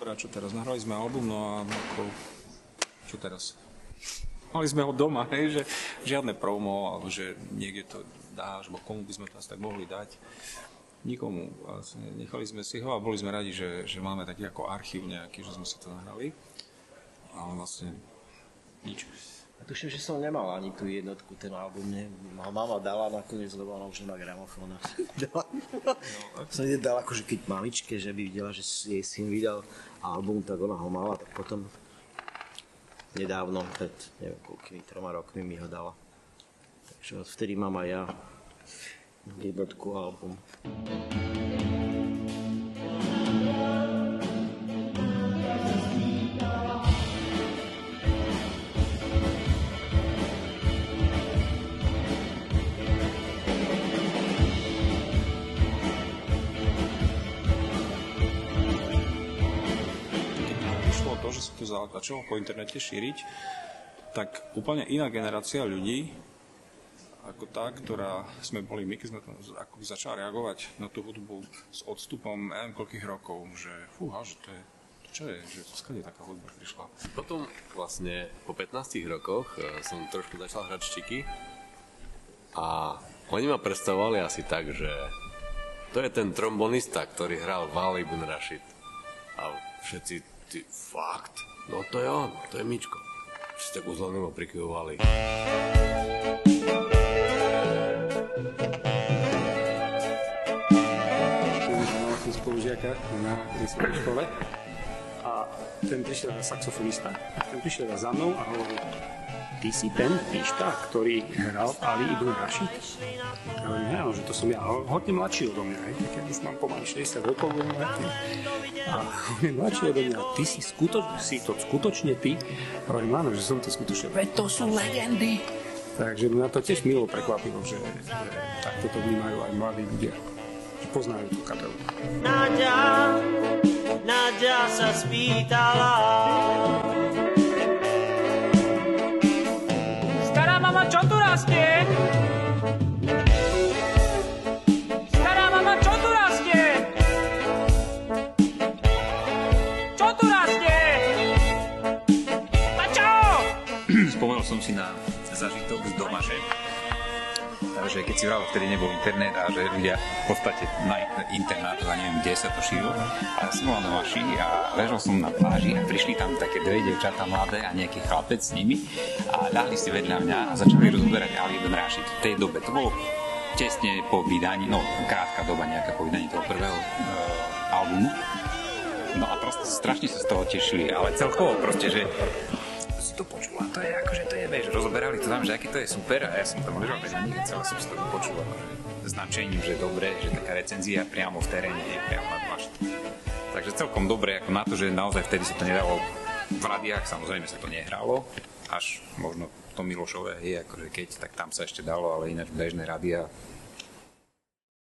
super, a čo teraz? Nahrali sme album, no a ako, čo teraz? Mali sme ho doma, hej, že žiadne promo, alebo že niekde to dáš, alebo komu by sme to asi tak mohli dať. Nikomu. Vlastne nechali sme si ho a boli sme radi, že máme taký ako archív nejaký, že sme si to nahrali. Ale vlastne nič. Ja tuším, že som nemal ani tú jednotku, ten album. Mama dala nakoniec, lebo ona už nemá gramofón. Som jej dal akože keď maličke, že by videla, že jej syn vydal album, tak ona ho mala, tak potom nedávno, pred neviem koľkými 3 rokmi mi ho dala. Takže odvtedy mám aj ja jednotku album. Že sa to začalo po internete šíriť, tak úplne iná generácia ľudí, ako tá, ktorá sme boli my, keď sme to akoby začali reagovať na tú hudbu s odstupom neviem koľkých rokov, že fúha, že to je, čo je, že skade taká hudba prišla. Potom vlastne po 15 rokoch som trošku začal hrať štiky a oni ma predstavovali asi tak, že to je ten trombonista, ktorý hral Wali ibn Rashid. A všetci ty, fakt? No to je on, to je Mičko. Všetci tak uzlenivo prikyvovali. Mal som spolužiaka na vysokej škole a ten prišiel saxofonista. Ten prišiel za mnou a hovoril: ty si ten pišta, ktorý hral Ali ibn Rashid? Ja hovorím, ja, že to som ja, hodne mladší odo mňa, tak ja už mám pomaly 60 rokov, a on je mladší odo mňa, ty si to skutočne ty? Hovorím, áno, že som to skutočne, veď to sú legendy. Takže mňa to tiež milo prekvapilo, že takto to vnímajú aj mladí ľudia, že poznajú tú kapelu. Nadia sa spýtala. Mama, čo tu rastie? Stará mama, čo tu rastie? Čo tu rastie? A čo? Spomenul som si na zážitok z doma, že takže keď si vravel, vtedy nebol internet a že ľudia v podstate na internet, a neviem, kde sa to šírilo. A ja som bol na Vaši a ležal som na pláži a prišli tam také dve dievčatá mladé a nejaký chlapec s nimi a ľahli si vedľa mňa a začali rozoberať Ali ibn Rashid. V tej dobe to bolo tesne po vydaní, no krátka doba nejaká po vydaní toho prvého albumu. No a proste strašne sa z toho tešili, ale celkovo proste, že si to počula, to je akože to je, vieš, rozoberali to tam, že aké to je super a ja som tam ležal vedľa nich a celé som si to počul akože značením, že dobre, že taká recenzia priamo v teréne je priamo na plášti. Takže celkom dobre, ako na to, že naozaj vtedy sa to nedalo v radiách, samozrejme sa to nehralo, až možno to Milošové je, akože keď, tak tam sa ešte dalo, ale ináč bežné rádia